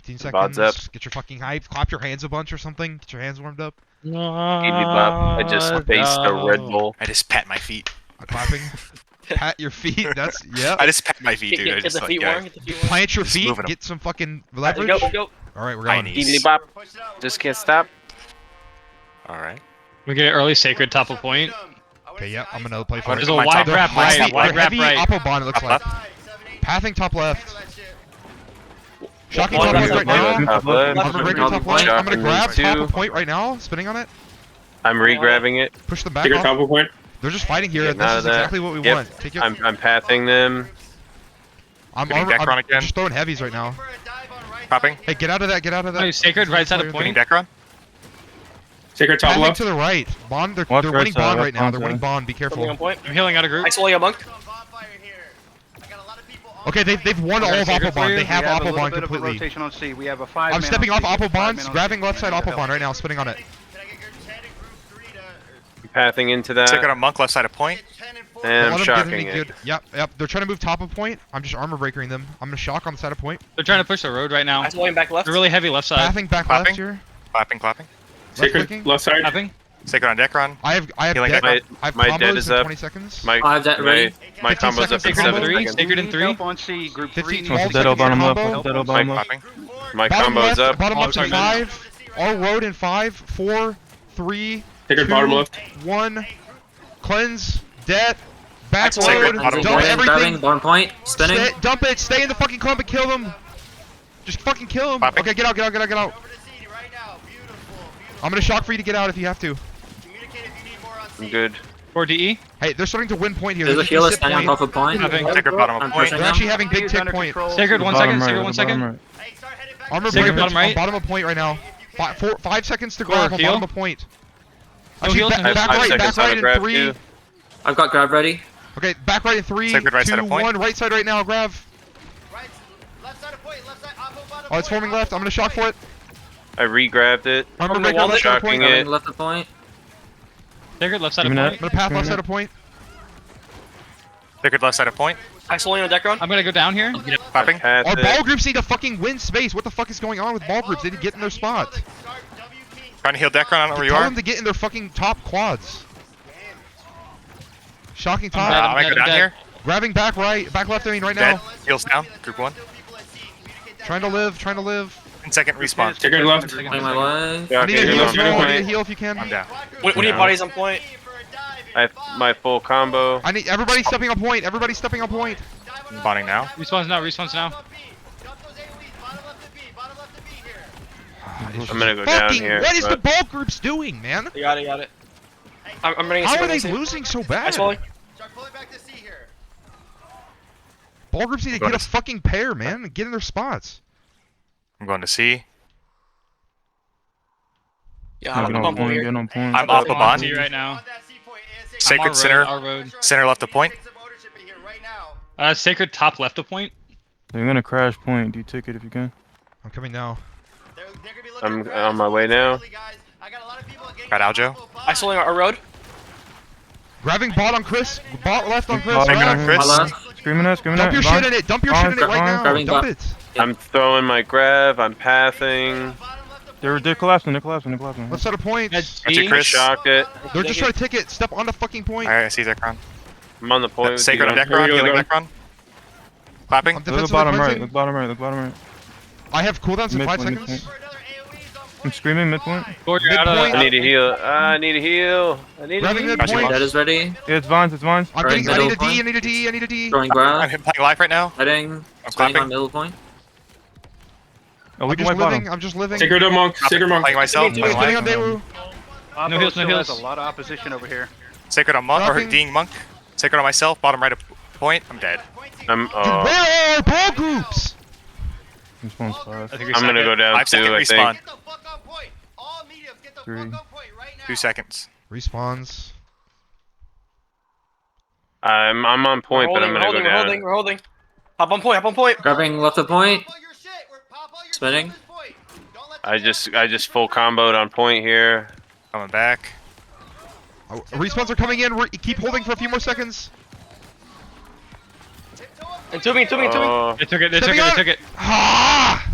15 Bod's seconds. up. Get your fucking hype. Clap your hands a bunch or something. Get your hands warmed up. Give me bop. I just faced a Red Bull. I just pat my feet. Clapping. Pat your feet. That's yeah. I just pat my feet, dude. I Get just the like, feet yeah. warm. Get the feet warm. Plant your Just feet. moving 'em. Get some fucking Let's leverage. go. All right, we're High going. knees. Give me bop. Just can't stop. All right. We get an early sacred top of point. Okay, yeah. I'm gonna play for I'm it. There's a My wide top wrap left. right. Heavy, Wide wrap heavy right. Oppo bond, it looks like. Pathing top left. Shocking top left right now. Top left. Armor breaker top left. I'm gonna Shocking grab me top too. of point right now. Spinning on it. I'm re-grabbing it. Push them back Take a off. top of point. They're just fighting here. Getting This out is of that. exactly what we Yep. want. Take it. I'm pathing them. I'm Getting Decron again. just throwing heavies right now. Popping. Hey, get out of that. Get out of that. No, sacred right side of Getting point. Decron. Sacred top Pathing left. to the right. Bond. They're Watch winning right side, bond left right now. bond They're side. winning bond. Be Something careful. on point. I'm healing out of group. I saw you a monk. Okay, they've won all of Oppo bond. They have Oppo bond completely. Rotation on C. We have a 5 I'm stepping off Oppo bonds. Grabbing left side Oppo bond right now. Spinning on it. Pathing into that. Take out a monk left side of point. And I'm Let 'em get shocking any it. good. Yep. They're trying to move top of point. I'm just armor breakering them. I'm gonna shock on the side of point. They're trying to push the road right now. I saw him back left. They're really heavy left side. Pathing back Clapping. left here. Clapping, clapping. Sacred clicking. left side. Tapping. Sacred on Decron. I have Healing dead. dead. I have My combos dead is in up. 20 seconds. My, I've that ready. my 15 combo's up in seconds, Sacred in 7 three. seconds. Sacred in 3. Help on C. Group 15, 3. 12 Dead on bottom combo. left. Dead on Clapping, bottom left. clapping. My Bottom combo's left, up. bottom Oh, left sorry, in man. 5. All road in 5, 4, 3, Sacred 2, bottom left. 1. Cleanse. Debt. Back Sacred road. bottom Dump left. everything. Bottom point. Spinning. Dump it. Stay in the fucking clump and kill them. Just fucking kill them. Popping. Okay, get out. I'm gonna shock for you to get out if you have to. I'm good. 4 DE. Hey, they're starting to win point here. There's They're a just healer gonna sit standing on point. top of point. Tapping. Sacred bottom of I'm point. pushing They're them. actually having big tick point. Sacred 1 second. Sacred 1 Bottom second. right. Armor Sacred breaker bottom right. on bottom of point right now. 5 seconds to Go, grab on heal. bottom of point. No Actually, heals, back, no back heals. right, 5 back seconds on right a in grab 3. too. I've got grab ready. Okay, back right in 3, Sacred right 2, side of point. 1. Right side right now, grab. Oh, it's forming left. I'm gonna shock for it. I re-grabbed it. Armor From the breaker wall, left side of shocking point. it. Grabbing left of point. Sacred left side of Give me point. I'm gonna path left side of point. Sacred left side of point. I saw you on Decron. I'm gonna go down here. Clapping. Path Our it. ball groups need to fucking win space. What the fuck is going on with ball groups? They need to get in their spot. Trying to heal Decron. I don't know where you Tell are. them to get in their fucking top quads. Shocking I'm top. dead. I might go down dead. here. Grabbing back right, back left lane right Dead. now. Heals down. Group 1. Trying to live. 10-second respawn. Sacred left. Playing my life. I need a Shocking heal. on If you want. I need a point. heal if you can. I'm down. What are your bodies on point? I have my full combo. I need everybody stepping on point. Everybody stepping on point. I'm bonding now. Respawns now. Respawns now. I'm gonna go down Fucking, here. what is the but ball groups doing, man? You got it. I'm running a How are they single. losing so I bad? saw you. Ball groups need to Go get a to- fucking pair, man, and get in their spots. I'm going to C. Yeah, Get I'm on on point point. here. Get on point. I'm off the I'm on bond. T right now. Sacred Our center. road. Center left of point. Sacred top left of point. They're gonna crash point. Do take it if you can. I'm coming now. I'm on my way now. Got Aljo. I saw you on our road. Grabbing bot on Chris. Bot left on Chris. Bottom Grab Grab. Chris. My left. Screaming at, screaming Dump at. your shit in it. Dump your shit in it right now. Grabbing Dump bot. it. I'm throwing my grab. I'm pathing. They're collapsing. They're collapsing. They're collapsing. Let's set a point. Got you, D. Chris. Shocked it. They're just trying to tick it. Step on the fucking point. Alright, I see Decron. I'm on the point. with Sacred you. on Decron. Here we go, Healing go. Decron. Clapping. I'm Look defensively bottom right. cleansing. Look bottom right. Look bottom right. I have cooldowns in 5 Midpoint, seconds. I'm screaming midpoint. Gord, you're out of. Midpoint. I need a heal. I need a heal. I need a Grabbing heal. the point. Dead is ready. Yeah, it's vines. It's vines. I'm Right, getting. I need a middle D. I need a D. I need a D. Throwing I'm grab. playing live right now. Heading. I'm Spinning on clapping. middle point. Oh, we I'm can just wipe living. bottom. I'm just living. Sacred monk. Sacred monk. Playing myself. Give me Playing Spinning live. on Daewoo. No heals, no Still has heals. a lot of opposition over here. Sacred on monk or Nothing. Deing monk. Sacred on myself. Bottom right of point. I'm dead. I'm. Dude, where are our ball groups? Respawn's fast. I think you're I'm gonna second. go down 5 second too. I respawn. think. 3. 2 seconds. Respawns. I'm on point, but I'm gonna go down. We're holding. Hop on point. Hop on point. Grabbing left of point. Spinning. I just full comboed on point here. Coming back. Oh, respawns are coming in. Keep holding for a few more seconds. And to me. Oh, They took it. They Stepping took it. They on- took it. Ah!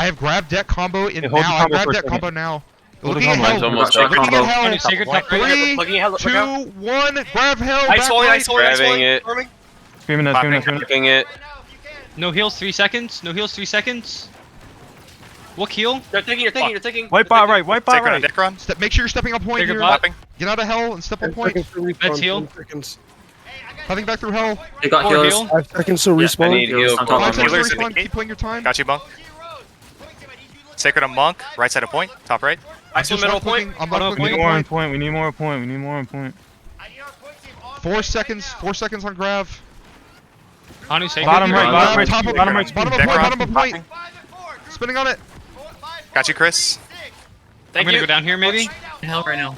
I have grabbed deck combo in hold the now. I combo grabbed for a deck second. combo now. Hold the Looking at combo. hell. Mine's almost Got dead. Looking at hell. Sacred top right. 3, Looking at hell. 2, 1. Grab hell. Ice Back holding, right. ice holding, ice Grabbing holding. it. Storming. Screaming that, screaming that, screaming that. Looking it. Right now, if you can. No heals, 3 seconds. No heals, 3 seconds. What heal? You're taking. Wipe bot right, wipe bot Sacred on right. deck run. Make sure you're stepping on point Sacred here. bot. Clapping. Get out of hell and step on point. Let's heal. Hey, I got Having back through hell. They got Or healers. heal. 5 seconds to I respawn. need heal. on top Five of seconds Healers to in the respawn. gate. Keep playing your time. Got you, Monk. Point team, I need you to look Sacred on Monk. Right side of point. Top right. I'm just left clicking. I'm left Bottom We clicking need on more on point. point, we need more on point, we need more on point. I need our point team on 4 point seconds. right now. 4 seconds on grav. Anu sacred. Bottom right, Bottom bottom right, Top of bottom point. right, Bottom of deck point. run. Bottom of point. 5 and 4. Group Spinning on it. 5, Got you, Chris. 6. I'm gonna go down here maybe. Hell right now.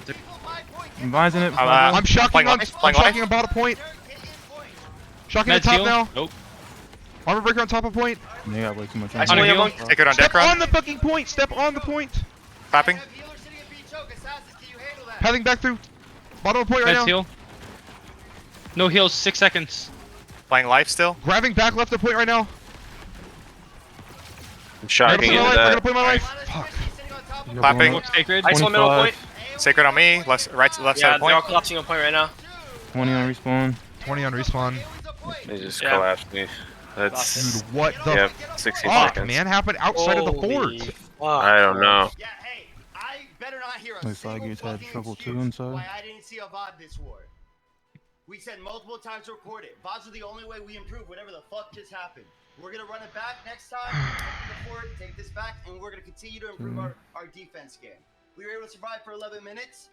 I'm vising it. I'm shocking playing on. life, I'm playing shocking life. on bottom point. Shocking at Meds top heal. now. Nope. Armor breaker on top of point. They got way too much. Ice On a holding heal. Monk. Sacred on deck Step on run. the fucking point. Step on the point. Clapping. Heading back through. Bottom of point right Meds now. heal. No heals, 6 seconds. Playing life still. Grabbing back left of point right now. I'm I'm shocking gonna into play my life. I'm gonna that. play my life. Fuck. Clapping. Look sacred. Ice one middle 25. point. Sacred on me. Left side Yeah, of they're all point. collapsing on point right now. 20 on respawn. 20 on respawn. They just Yeah. collapsed me. That's Dude, what the yep. 16 fuck, seconds. man? Happened outside of the Holy fort. fuck. I don't know. Yeah, hey, I better not hear a Looks like single he's had fucking trouble too excuse inside. why I didn't see a VOD this war. We said multiple times to record it. VODs are the only way we improve whatever the fuck just happened. We're gonna run it back next time, take the fort, take this back, and we're gonna continue to improve our defense game. We were able to survive for 11 minutes.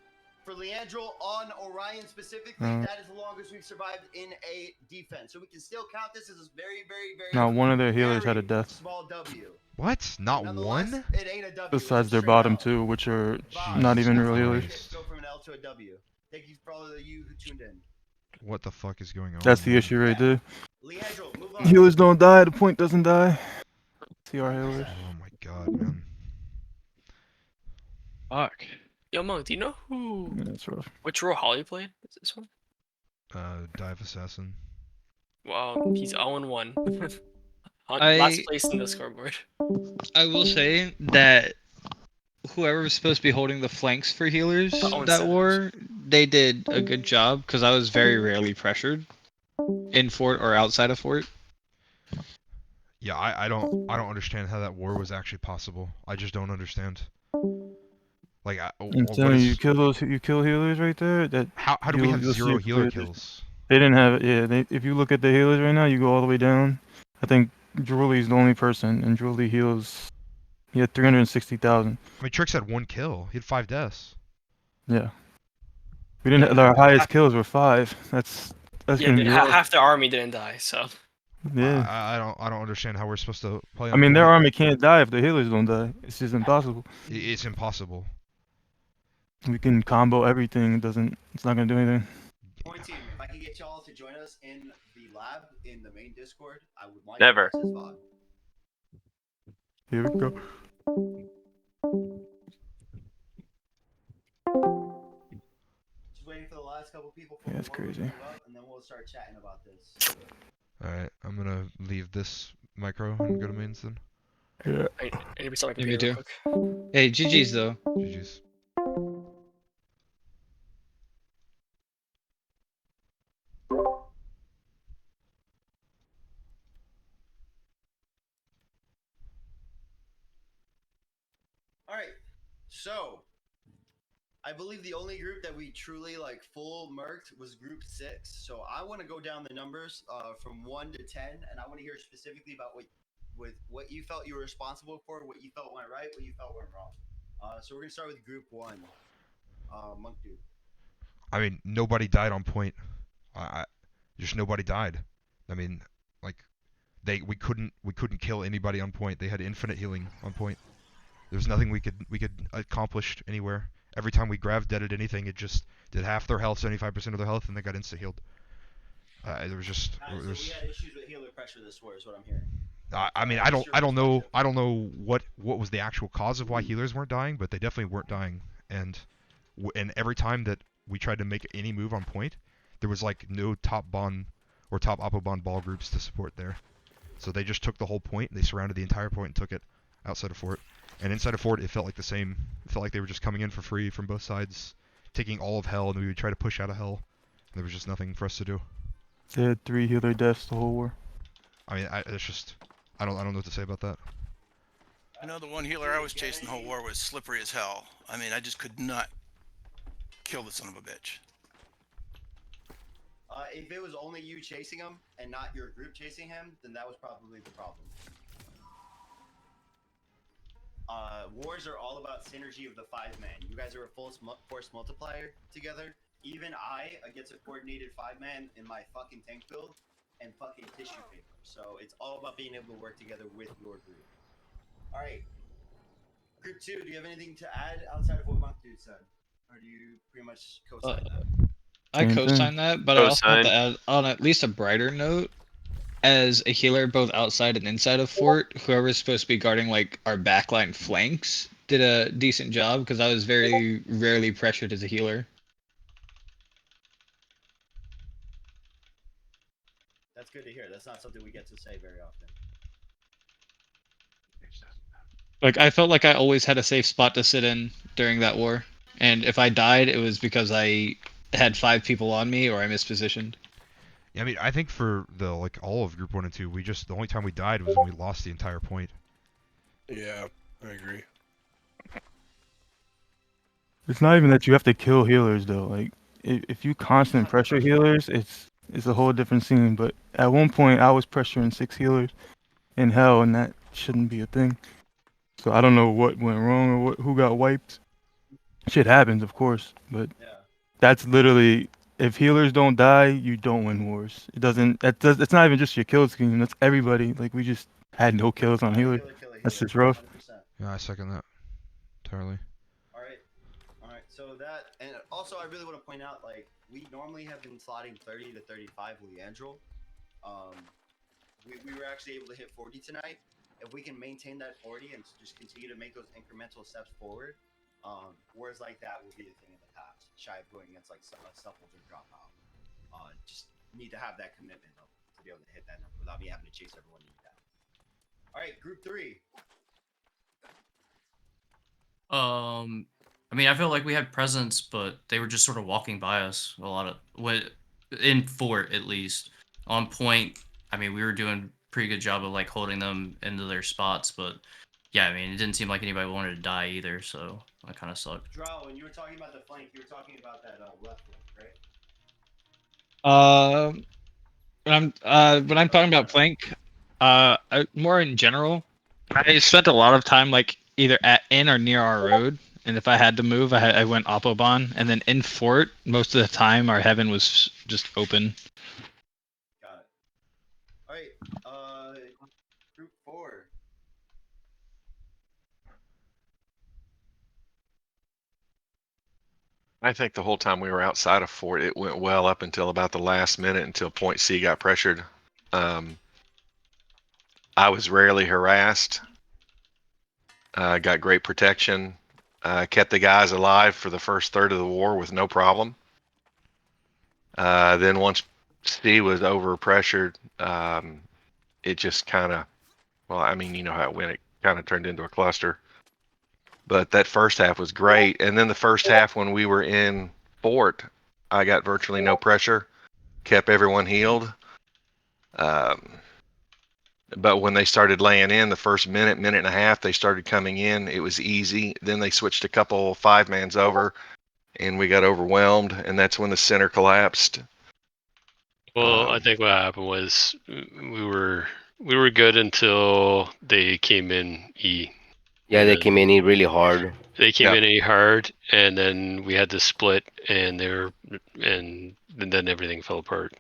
For Leandril on Orion specifically, that is the longest we've survived in a defense. So we can still count this as a very, very, very Not one of their healers had a very death. small W. What? Not Nonetheless, one? It ain't a W. Besides it's their straight bottom L. two, which are Vibes. not even real Jesus healers. Christ. Go from an L to a W. Thank you for all of you who tuned in. What the fuck is going on? That's the man? issue right there. Leandril, move on. Healers don't die, the point doesn't die. See our healers. Oh my god, man. Fuck. Yo, Monk, do you know who? Yeah, that's rough. Which role Holly played? Is this one? Dive assassin. Wow, he's 0-1. I- Last place in the scoreboard. I will say that whoever was supposed to be holding the flanks for healers Oh, that and war, they did a good job because I was very rarely pressured in fort or outside of fort. Yeah, I don't understand how that war was actually possible. I just don't understand. Like, I'm what telling you, is, you kill healers right there. That how do we you'll- have you'll see 0 it healer clearly. kills? they didn't have it. Yeah, if you look at the healers right now, you go all the way down. I think Drooly's the only person, and Drooly heals. He had 360,000. I mean, Trix had 1 kill. He had 5 deaths. Yeah. We didn't. Our highest kills were 5. That's Yeah, gonna be rough. half the army didn't die, so. Yeah. I don't understand how we're supposed to play. I on mean, their point. army can't die if the healers don't die. It's just impossible. It's impossible. We can combo everything. It's not gonna do anything. Point team, if I can get y'all to join us in the lab in the main Discord, I would want Never. You to VOD. Here we go. Just waiting for the last couple people. Yeah, that's before we crazy. move up, and then we'll start chatting about this. Alright, I'm gonna leave this micro and go to mains then. Yeah. Anybody start my Yeah, me computer real too. quick? Hey, GG's though. GG's. Alright, so I believe the only group that we truly like full murked was group 6. So I want to go down the numbers from 1 to 10, and I want to hear specifically about what you felt you were responsible for, what you felt went right, what you felt went wrong. So we're gonna start with group 1. Monkdude. I mean, nobody died on point. Just nobody died. I mean, like, we couldn't kill anybody on point. They had infinite healing on point. There was nothing we could accomplish anywhere. Every time we deaded anything, it just did half their health, 75% of their health, and they got insta healed. There was just So we had issues with healer pressure this war, is what I'm hearing. I mean, I don't know what was the actual cause of why healers weren't dying, but they definitely weren't dying. And every time that we tried to make any move on point, there was like no top bond or top oppo bond ball groups to support there. So they just took the whole point, they surrounded the entire point and took it. outside of fort. And inside of fort, it felt like the same. It felt like they were just coming in for free from both sides, taking all of hell, and we would try to push out of hell. And there was just nothing for us to do. They had 3 healer deaths the whole war. I mean, it's just, I don't know what to say about that. I know the one healer I was chasing the whole war was slippery as hell. I mean, I just could not kill the son of a bitch. If it was only you chasing him and not your group chasing him, then that was probably the problem. Wars are all about synergy of the 5-man. You guys are a full force multiplier together. Even I against a coordinated 5-man in my fucking tank build and fucking tissue paper. So it's all about being able to work together with your group. All right, group 2. Do you have anything to add outside of what Monkdude said, or do you pretty much co-sign that? I Same co-sign thing. that, but I also have Co-sign. to add on at least a brighter note. As a healer, both outside and inside of fort, whoever's supposed to be guarding like our backline flanks did a decent job because I was very rarely pressured as a healer. That's good to hear. That's not something we get to say very often. Like I felt like I always had a safe spot to sit in during that war, and if I died, it was because I had 5 people on me or I mispositioned. Yeah, I mean, I think for the all of Group 1 and 2, the only time we died was when we lost the entire point. Yeah, I agree. It's not even that you have to kill healers though. Like if you constant pressure healers, it's a whole different scene. But at one point, I was pressuring 6 healers in hell, and that shouldn't be a thing. So I don't know what went wrong or who got wiped. Shit happens, of course, but Yeah. that's literally if healers don't die, you don't win wars. It doesn't. It's not even just your kill scheme. That's everybody. Like we just had no kills on healers. That's just rough. 100%. Yeah, I second that entirely. All right. So that, and also I really want to point out, like, we normally have been slotting 30 to 35 Leandril. We were actually able to hit 40 tonight. If we can maintain that 40 and just continue to make those incremental steps forward, wars like that will be a thing in the past. Shy of going against like supples or drop out. Just need to have that commitment though, to be able to hit that number without me having to chase everyone to do that. All right, group 3. I mean, I felt like we had presence, but they were just sort of walking by us a lot of in fort at least. On point, I mean, we were doing pretty good job of like holding them into their spots, but yeah, I mean, it didn't seem like anybody wanted to die either, so that kind of sucked. Drow, when you were talking about the flank, you were talking about that left flank, right? When I'm talking about flank, more in general, I spent a lot of time like either in or near our road, and if I had to move, I went Oppoban, and then in fort, most of the time our heaven was just open. Got it. All right, group 4. I think the whole time we were outside of fort, it went well up until about the last minute until point C got pressured. I was rarely harassed. Got great protection. Kept the guys alive for the first third of the war with no problem. Then once C was over pressured, it just kind of, well, I mean, you know how it went. It kind of turned into a cluster. But that first half was great. And then the first half when we were in fort, I got virtually no pressure, kept everyone healed. But when they started laying in the first minute and a half, they started coming in. It was easy. Then they switched a couple 5-mans over, and we got overwhelmed. And that's when the center collapsed. Well, I think what happened was we were good until they came in E. Yeah, they came in E really hard. They came in E hard, and then we had to split, and then everything fell apart.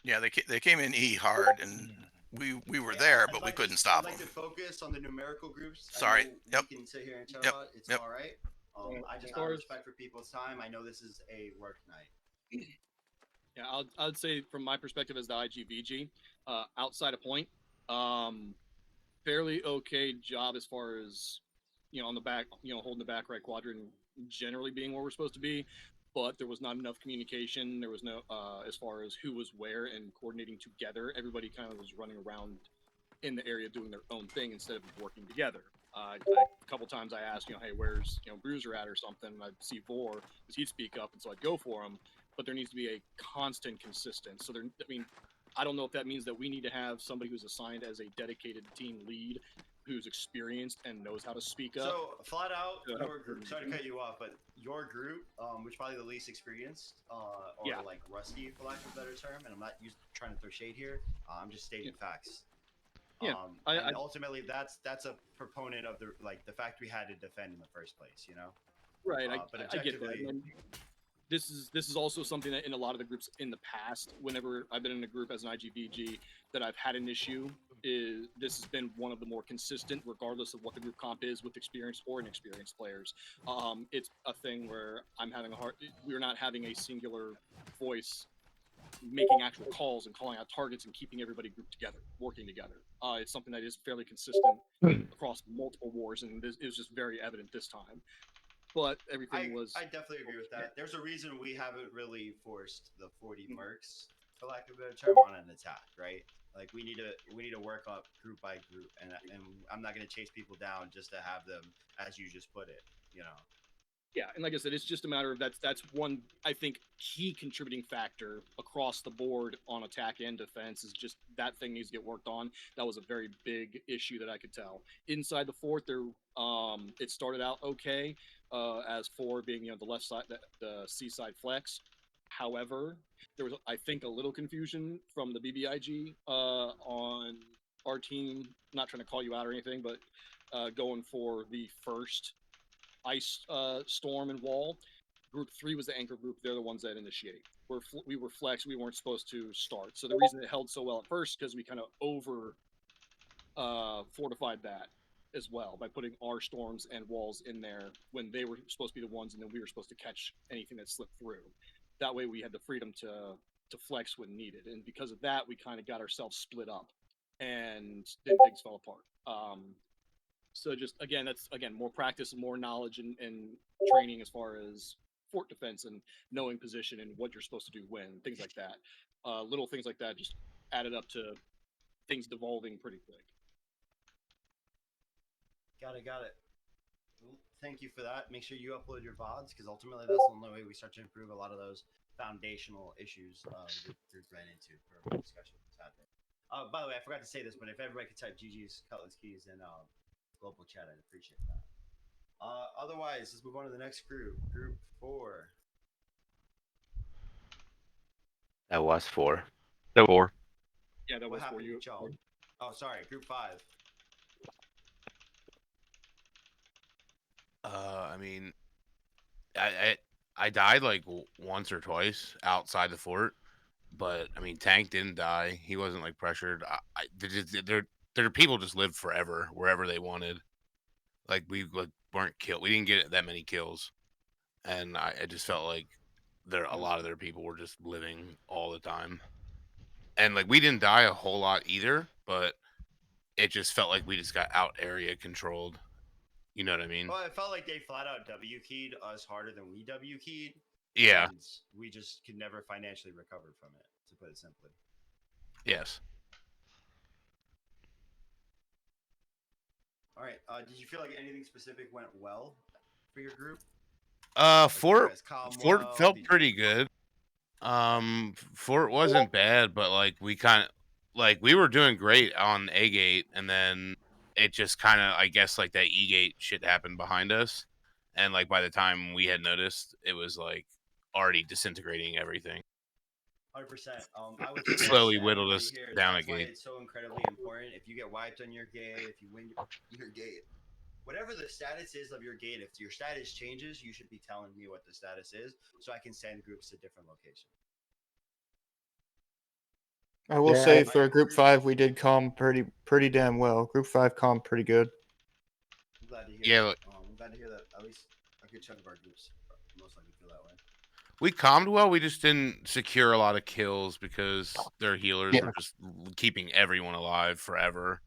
Yeah, they came in E hard, and we were there, but we couldn't stop them. I'd like to focus on the numerical groups. Sorry. We can sit here and chat about it. It's all right. I just have respect for people's time. I know this is a work night. Yeah, I'd say from my perspective as the IGVG, outside of point, fairly okay job as far as, on the back, holding the back right quadrant, generally being where we're supposed to be, but there was not enough communication. There was no, as far as who was where and coordinating together. Everybody kind of was running around in the area doing their own thing instead of working together. A couple times I asked, hey, where's Bruiser at or something? And I'd see Vor, because he'd speak up, and so I'd go for him. But there needs to be a constant, consistent. So I don't know if that means that we need to have somebody who's assigned as a dedicated team lead, who's experienced and knows how to speak up. So flat out, your group. Sorry to cut you off, but your group, which probably the least experienced, or like rusty, for lack of a better term, and I'm not trying to throw shade here. I'm just stating facts. Yeah, and ultimately, that's a proponent of the fact we had to defend in the first place. Right, but I get that. And this is also something that in a lot of the groups in the past, whenever I've been in a group as an IGVG, that I've had an issue. This has been one of the more consistent, regardless of what the group comp is, with experienced or inexperienced players. It's a thing where we're not having a singular voice making actual calls and calling out targets and keeping everybody grouped together, working together. It's something that is fairly consistent across multiple wars, and it was just very evident this time. But everything was. I definitely agree with that. There's a reason we haven't really forced the 40 mercs, for lack of a better term, on an attack, right? Like we need to work up group by group, and I'm not going to chase people down just to have them, as you just put it, Yeah, and like I said, it's just a matter of that's one, I think, key contributing factor across the board on attack and defense is just that thing needs to get worked on. That was a very big issue that I could tell. Inside the fort, it started out okay, as for being the left side, the seaside flex. However, there was, I think, a little confusion from the BBIG on our team. Not trying to call you out or anything, but going for the first ice storm and wall. Group 3 was the anchor group. They're the ones that initiate. We were flex. We weren't supposed to start. So the reason it held so well at first because we kind of over fortified that as well by putting our storms and walls in there when they were supposed to be the ones, and then we were supposed to catch anything that slipped through. That way we had the freedom to flex when needed, and because of that, we kind of got ourselves split up, and then things fell apart. So just that's more practice and more knowledge and training as far as fort defense and knowing position and what you're supposed to do when, things like that. Little things like that just added up to things devolving pretty quick. Got it. Well, thank you for that. Make sure you upload your VODs, because ultimately that's the only way we start to improve a lot of those foundational issues we ran into for discussion that's happening. By the way, I forgot to say this, but if everybody could type GG's Cutlass Keys in global chat, I'd appreciate that. Otherwise, let's move on to the next group. Group 4. That was 4. No 4. Yeah, that was for you. Oh, sorry, group 5. I mean, I died like once or twice outside the fort, but I mean, Tank didn't die. He wasn't like pressured. Their people just lived forever wherever they wanted. Like we weren't killed. We didn't get that many kills, and I just felt like a lot of their people were just living all the time, and like we didn't die a whole lot either, but it just felt like we just got out area controlled. You know what I mean? Well, it felt like they flat out W keyed us harder than we W keyed. Yeah. And we just could never financially recover from it, to put it simply. Yes. All right. Did you feel like anything specific went well for your group? Fort felt pretty good. Fort wasn't bad, but like we kind of we were doing great on A gate, and then it just kind of, I guess, like that E gate shit happened behind us, and like by the time we had noticed, it was like already disintegrating everything. 100%. I would say slowly whittled us down a that's why gate. it's so incredibly important. If you get wiped on your gate, if you win your gate, whatever the status is of your gate, if your status changes, you should be telling me what the status is so I can send groups to different locations. I will say for Group 5, we did calm pretty damn well. Group 5 calmed pretty good. I'm glad to hear Yeah, that. I'm glad to hear that at least a good chunk of our groups most likely feel that way. We calmed well. We just didn't secure a lot of kills because their healers were just keeping everyone alive forever.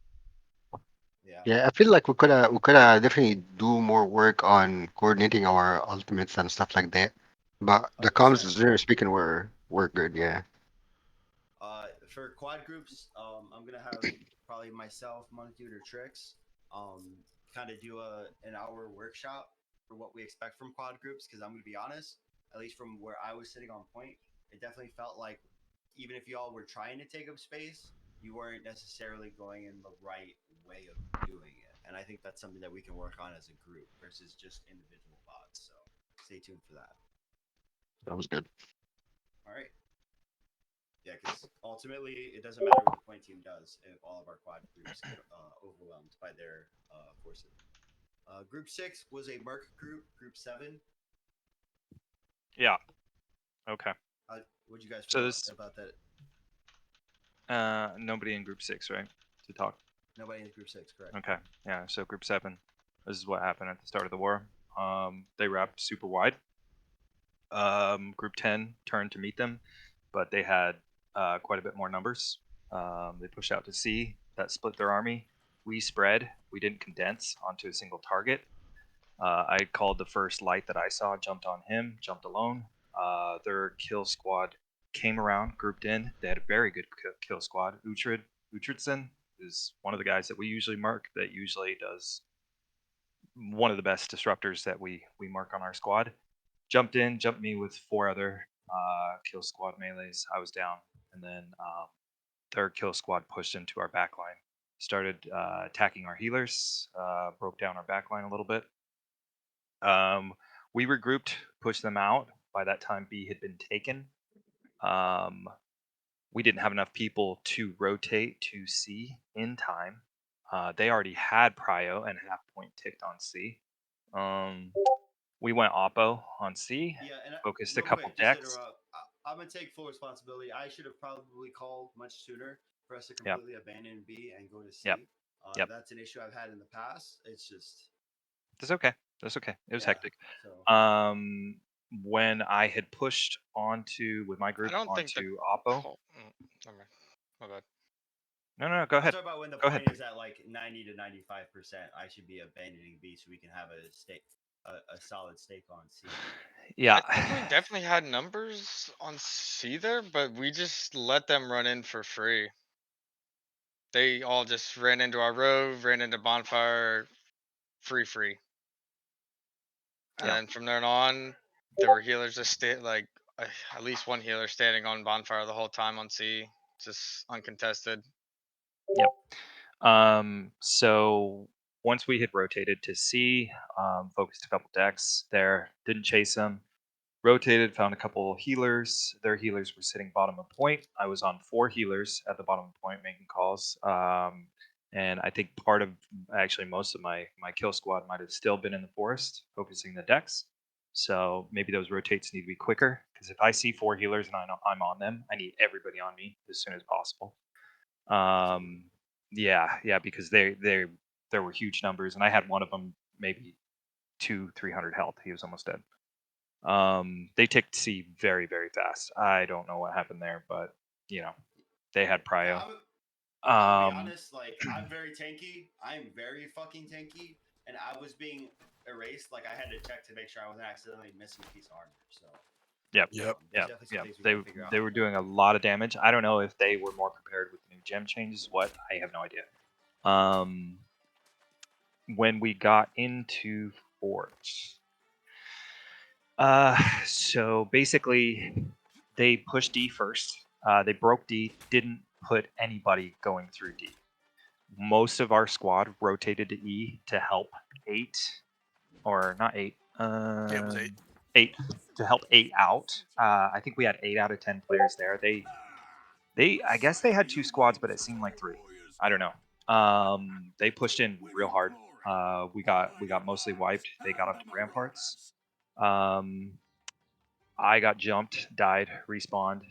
Yeah, I feel like we could definitely do more work on coordinating our ultimates and stuff like that. But the comms, generally speaking, were good. Yeah. For quad groups, I'm gonna have probably myself, Monkdude, or Trix. kind of do an hour workshop for what we expect from quad groups, because I'm going to be honest, at least from where I was sitting on point, it definitely felt like even if y'all were trying to take up space, you weren't necessarily going in the right way of doing it. And I think that's something that we can work on as a group versus just individual bots. So stay tuned for that. That was good. All right. Yeah, because ultimately it doesn't matter what the point team does if all of our quad groups get overwhelmed by their forces. Group 6 was a Merc group. Group 7. Yeah. Okay. What'd you guys So feel this about that? nobody in group 6, right? To talk. Nobody in group 6, correct? Okay. Yeah. So group 7. This is what happened at the start of the war. They wrapped super wide. Group 10 turned to meet them, but they had quite a bit more numbers. They pushed out to C. That split their army. We spread. We didn't condense onto a single target. I called the first light that I saw, jumped on him, jumped alone. Their kill squad came around, grouped in. They had a very good kill squad. Uhtredsen is one of the guys that we usually mark, that usually does one of the best disruptors that we mark on our squad. Jumped me with 4 other kill squad melees. I was down, and then their kill squad pushed into our backline, started attacking our healers, broke down our backline a little bit. We regrouped, pushed them out. By that time, B had been taken. We didn't have enough people to rotate to C in time. They already had prio and half point ticked on C. We went oppo on C, Yeah, and focused a real couple quick, just to decks. interrupt, I'm gonna take full responsibility. I should have probably called much sooner for us to Yep. completely abandon B and go to C. Yep. Yep. That's an issue I've had in the past. It's just That's okay. That's okay. It was Yeah, hectic. so- When I had pushed onto with my I group don't think the onto oppo. Never mind. My bad. No, go I'm ahead. talking about when the Go point ahead. is at like 90 to 95%. I should be abandoning B so we can have a solid stake on C. Yeah. I think we definitely had numbers on C there, but we just let them run in for free. They all just ran into our road, ran into bonfire, free. And Yeah. then from there on, there were healers just like at least one healer standing on bonfire the whole time on C, just uncontested. Yep. So once we had rotated to C, focused a couple decks there, didn't chase them. Rotated, found a couple healers. Their healers were sitting bottom of point. I was on 4 healers at the bottom of point making calls. And I think part of actually most of my kill squad might have still been in the forest, focusing the decks. So maybe those rotates need to be quicker, because if I see 4 healers and I know I'm on them, I need everybody on me as soon as possible. Yeah, because there were huge numbers, and I had one of them maybe 200-300 health. He was almost dead. They ticked C very, very fast. I don't know what happened there, but they had prio. I'll be honest, like I'm very tanky. I'm very fucking tanky, and I was being erased. Like I had to check to make sure I wasn't accidentally missing a piece of armor. So Yep. there's definitely some things we They gotta figure out. they were doing a lot of damage. I don't know if they were more prepared with the new gem changes. What, I have no idea. When we got into fort, so basically they pushed D first. They broke D, didn't put anybody going through D. Most of our squad rotated to E to help 8, or not 8. Yeah, it was 8. 8 to help 8 out. I think we had 8 out of 10 players there. I guess they had 2 squads, but it seemed like 3. I don't know. They pushed in real hard. We got mostly wiped. They got up to ramparts. I got jumped, died, respawned.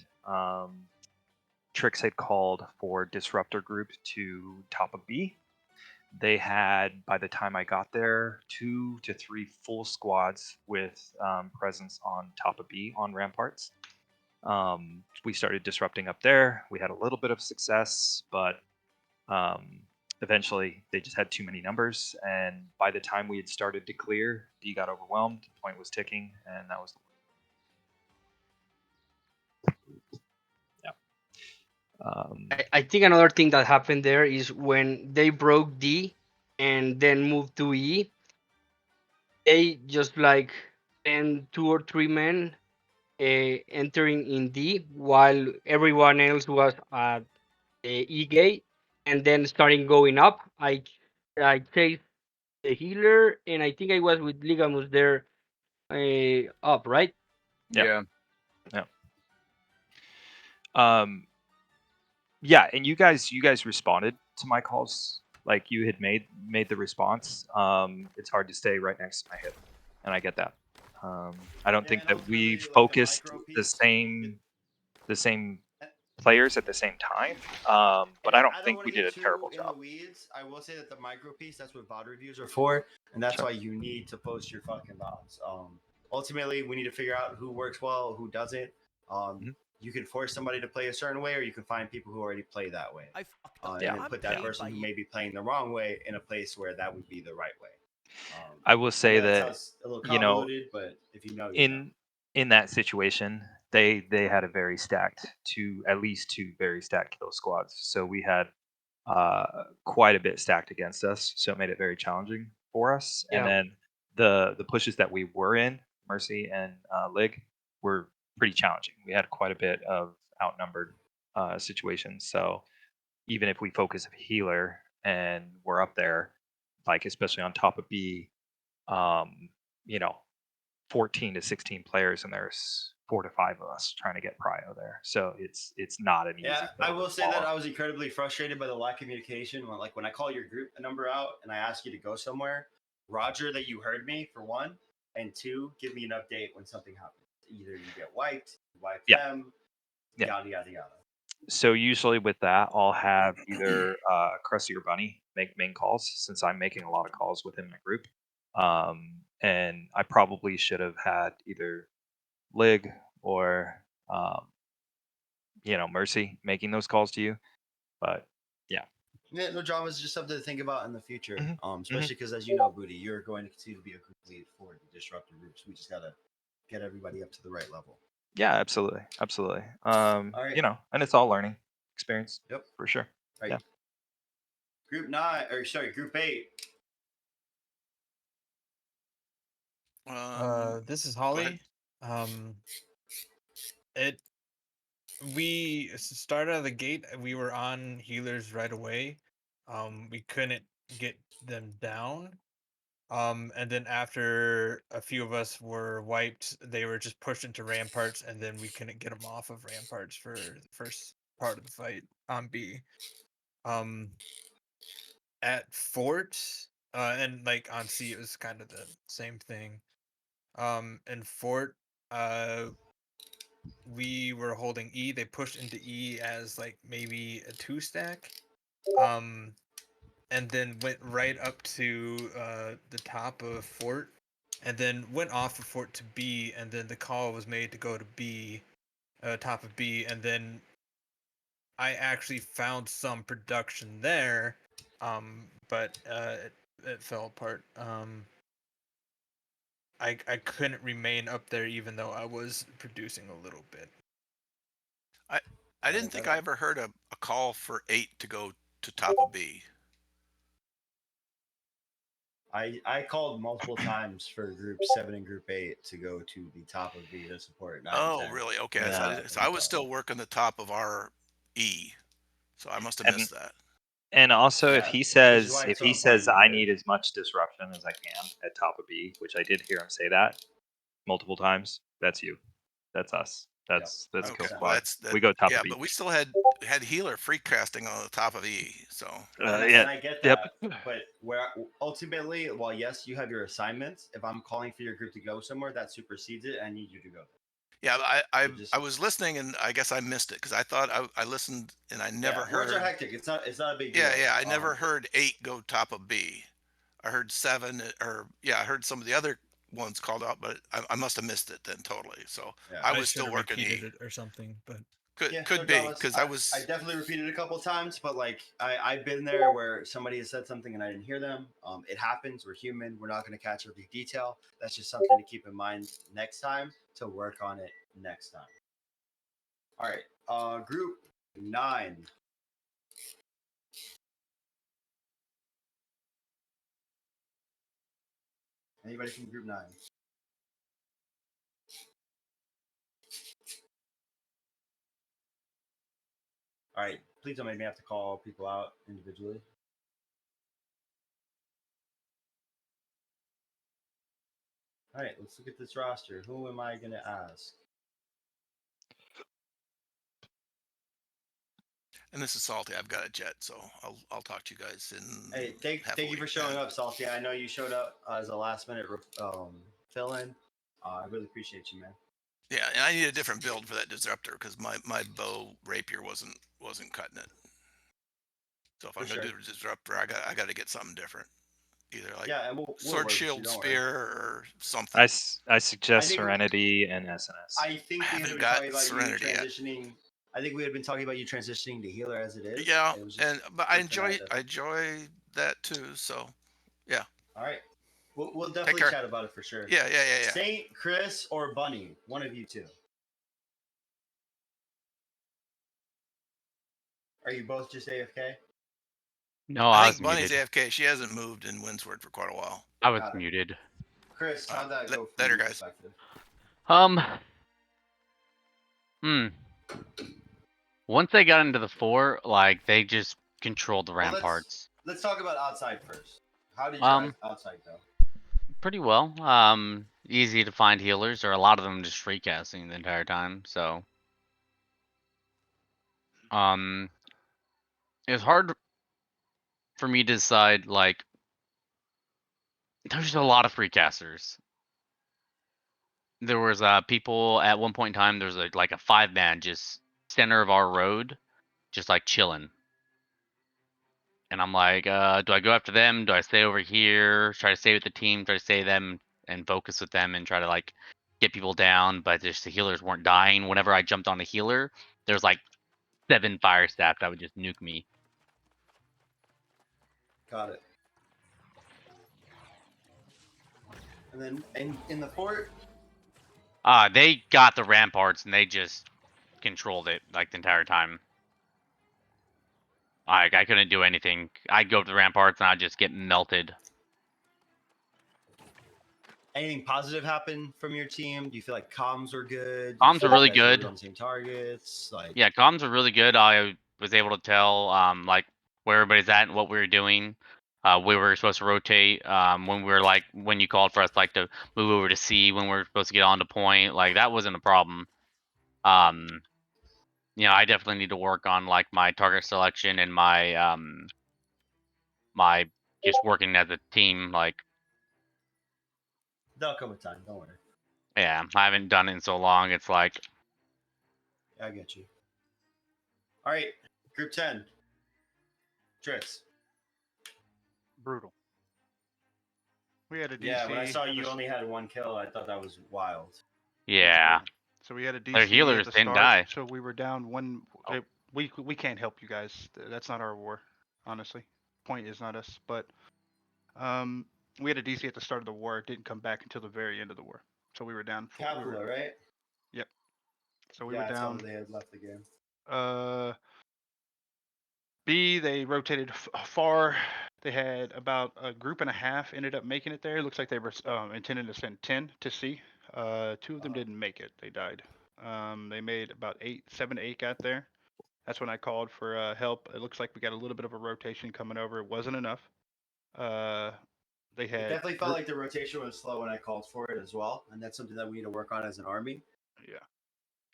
Trix had called for disruptor group to top of B. They had, by the time I got there, 2 to 3 full squads with presence on top of B on ramparts. We started disrupting up there. We had a little bit of success, but eventually they just had too many numbers. And by the time we had started to clear, D got overwhelmed. The point was ticking, and that was the I think another thing that happened there is when they broke D and then moved to E. They just like send 2 or 3 men entering in D, while everyone else was at E gate, and then starting going up. I chased the healer, and I think I was with Ligamus there up, right? Yeah. Yeah. Yeah, and you guys responded to my calls. Like you had made the response. It's hard to stay right next to my hip, and I get that. I don't think that we focused the same players at the same time. But I don't I don't think want we to did get a terrible too in the job. weeds. I will say that the micro piece, that's what VOD reviews are for, and that's Sure. why you need to post your fucking VODs. Ultimately, we need to figure out who works well, who doesn't. You can force somebody to play a certain way, or you can find people who already play that way, and then put that person who may be playing the wrong way in a place where that would be the right way. I will I say know that that sounds a little you know convoluted, but if you know, you know. in that situation, they had a very stacked at least two very stacked kill squads. So we had quite a bit stacked against us, so it made it very challenging for us. And Yeah. then the pushes that we were in, Mercy and Lig, were pretty challenging. We had quite a bit of outnumbered situations. So even if we focus a healer and we're up there, like especially on top of B, you know, 14 to 16 players, and there's 4 to 5 of us trying to get prio there. So it's not an easy Yeah, pill I to will say that swallow. I was incredibly frustrated by the lack of communication. When I call your group number out and I ask you to go somewhere, Roger, that you heard me for one, and two, give me an update when something happens. Either you get wiped, you wipe Yeah. them, Yeah. yada yada yada. So usually with that, I'll have either Krusty or Bunny make main calls, since I'm making a lot of calls within my group. And I probably should have had either Lig or Mercy making those calls to you. But yeah. Yeah, no drama is just something to think about in the future. Mhm. Especially because, as you know, Booty, you're going to continue to be a group lead for the disruptor groups. We just gotta get everybody up to the right level. Yeah, absolutely. Absolutely. All right. And it's all learning experience. Yep. For sure. All right. Yeah. Group 9, or sorry, Group 8. This is Go ahead. Holly. It we started out of the gate. We were on healers right away. We couldn't get them down. And then after a few of us were wiped, they were just pushed into ramparts, and then we couldn't get them off of ramparts for the first part of the fight on B. At Fort, and like on C, it was kind of the same thing. In Fort, we were holding E. They pushed into E as like maybe a 2-stack. And then went right up to the top of Fort, and then went off of Fort to B, and then the call was made to go to B, top of B, and then I actually found some production there, but it fell apart. I couldn't remain up there even though I was producing a little bit. I didn't think I ever heard a call for 8 to go to top of B. I called multiple times for Group 7 and Group 8 to go to the top of B to support 9 and Oh, 10. really? Okay. Yeah. So I was still working the top of our E, so I must have And missed that. and also if Yeah, he which is says why it's so he important says to be I there. need as much disruption as I can at top of B, which I did hear him say that multiple times, that's you. That's us. That's Kill Okay. Well, Squad. that. We go top Yeah, of B. but we still had healer free casting on the top of E. So And I get that, but where ultimately, while yes, you have your assignments. If I'm calling for your group to go somewhere, that supersedes it. I need you to go there. yeah, I was listening and I guess I missed it because I thought I listened and I never heard. Words are hectic. It's not a big deal. Yeah. I never heard 8 go top of B. I heard 7 or I heard some of the other ones called out, but I must have missed it then totally. So I was still working E. It or something, but Could be because I was. I definitely repeated a couple of times, but like I've been there where somebody has said something and I didn't hear them. It happens. We're human. We're not going to catch every detail. That's just something to keep in mind next time to work on it next time. All right. Group 9. Anybody from group 9? All right, please don't make me have to call people out individually. All right, let's look at this roster. Who am I going to ask? And this is Salty. I've got a jet, so I'll talk to you guys in. Hey, thank you for showing up, Salty. I know you showed up as a last minute fill-in. I really appreciate you, man. Yeah, and I need a different build for that disruptor because my bow rapier wasn't cutting it. So if I'm gonna do a disruptor, I got to get something different. Either like and we'll sword, work with you, shield, don't spear, worry. or something. I suggest think- Serenity and SNS. I think we had haven't been got talking about Serenity you yet. transitioning. I think we had been talking about you transitioning to healer as it is. Yeah, It was just but I for tonight, enjoy that too. So, yeah. All right, we'll definitely care. chat about it for sure. Yeah. Saint, Chris, or Bunny, one of you two. Are you both just AFK? No, I I think was Bunny's muted. AFK. She hasn't moved in Windsword for quite a while. I was Got it. muted. Chris, how'd that go from later, your guys. perspective? Once they got into the 4, like they just controlled the ramparts. Let's talk about outside first. How did your outside go? Pretty well. Easy to find healers, or a lot of them just free casting the entire time. So, it was hard for me to decide. Like, there's a lot of free casters. There was people at one point in time. There was like a 5-man just center of our road, just like chilling. And I'm like, do I go after them? Do I stay over here? Try to stay with the team? Try to stay them and focus with them and try to like get people down? But just the healers weren't dying. Whenever I jumped on a healer, there's like 7 fire staff that would just nuke me. Got it. And then in the fort, They got the ramparts and they just controlled it like the entire time. I couldn't do anything. I'd go up to the ramparts and I'd just get melted. anything positive happen from your team? Do you feel like comms were good? Comms were really You guys good. on the same targets. Like Yeah, comms were really good. I was able to tell like where everybody's at and what we were doing. We were supposed to rotate when we were like when you called for us like to move over to C when we were supposed to get on to point. Like that wasn't a problem. I definitely need to work on like my target selection and my my just working as a team. Like they'll come with time. Don't worry. yeah, I haven't done it in so long. It's like I get you. All right, group 10. Tris. Brutal. We had a DC. Yeah, when I saw you only had 1 kill, I thought that was wild. yeah. So we had a DC Their healers at the didn't start, die. so we were down one. We can't help you guys. That's not our war, honestly. Point is not us. But we had a DC at the start of the war. It didn't come back until the very end of the war. So we were down. Capula, right? Yep. So we yeah, were down. They had left the game. B, they rotated far. They had about a group and a half ended up making it there. It looks like they were intending to send 10 to C. 2 of them didn't make it. They died. They made about 7 to 8 got there. That's when I called for help. It looks like we got a little bit of a rotation coming over. It wasn't enough. They had It definitely felt like the rotation was slow when I called for it as well, and that's something that we need to work on as an army. Yeah.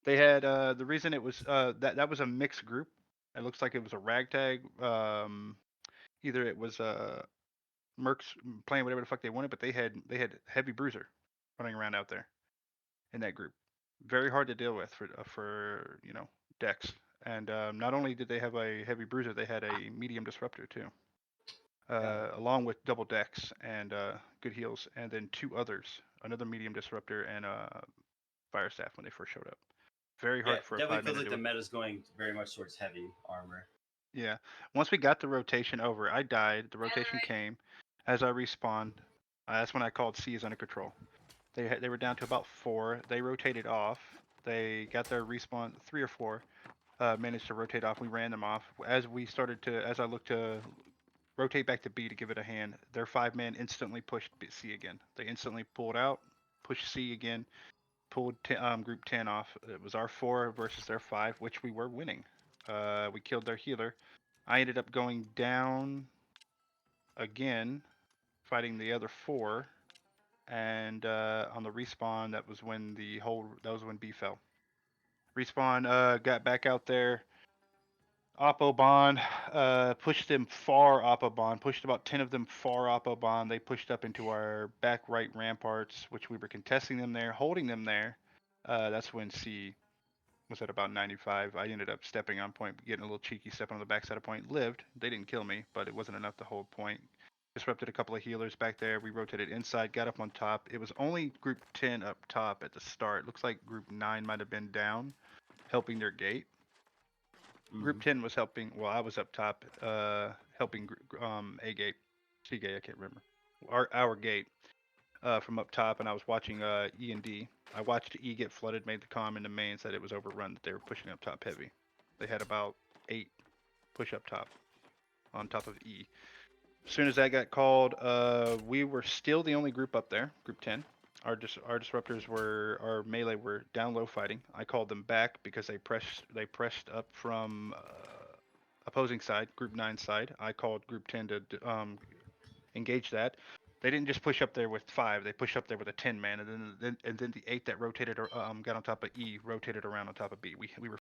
They had the reason it was that was a mixed group. It looks like it was a ragtag. Either it was Mercs playing whatever the fuck they wanted, but they had heavy Bruiser running around out there in that group. Very hard to deal with for decks. And not only did they have a heavy Bruiser, they had a medium disruptor too, along with double decks and good heals, and then 2 others, another medium disruptor and fire staff when they first showed up. Very hard for a 5-man definitely feels like to the meta's going very much towards heavy armor. Yeah. Once we got the rotation over, I died. The rotation came. As I respawned, that's when I called C is under control. They were down to about 4. They rotated off. They got their respawn 3 or 4. Managed to rotate off. We ran them off. As I looked to rotate back to B to give it a hand. Their 5-man instantly pushed C again. They instantly pulled out, pushed C again, pulled group 10 off. It was our 4 versus their 5, which we were winning. We killed their healer. I ended up going down again, fighting the other 4, and on the respawn, that was when B fell. Respawn got back out there. Oppo pushed them far Oppo pushed about 10 of them far Oppo. They pushed up into our back right ramparts, which we were contesting them there, holding them there. That's when C was at about 95. I ended up stepping on point, getting a little cheeky, stepping on the backside of point. Lived. They didn't kill me, but it wasn't enough to hold point. Disrupted a couple of healers back there. We rotated inside, got up on top. It was only group 10 up top at the start. Looks like group 9 might have been down, helping their gate. Group 10 was helping. Well, I was up top, helping A gate, C gate. I can't remember. Our gate from up top, and I was watching E and D. I watched E get flooded, made the comm in the main, said it was overrun, that they were pushing up top heavy. They had about 8 push up top, on top of E. As soon as that got called, we were still the only group up there, group 10. Our disruptors our melee were down low fighting. I called them back because they pressed up from opposing side, group 9 side. I called group 10 to engage that. They didn't just push up there with 5. They pushed up there with a 10-man, and then the 8 that rotated got on top of E rotated around on top of B. We were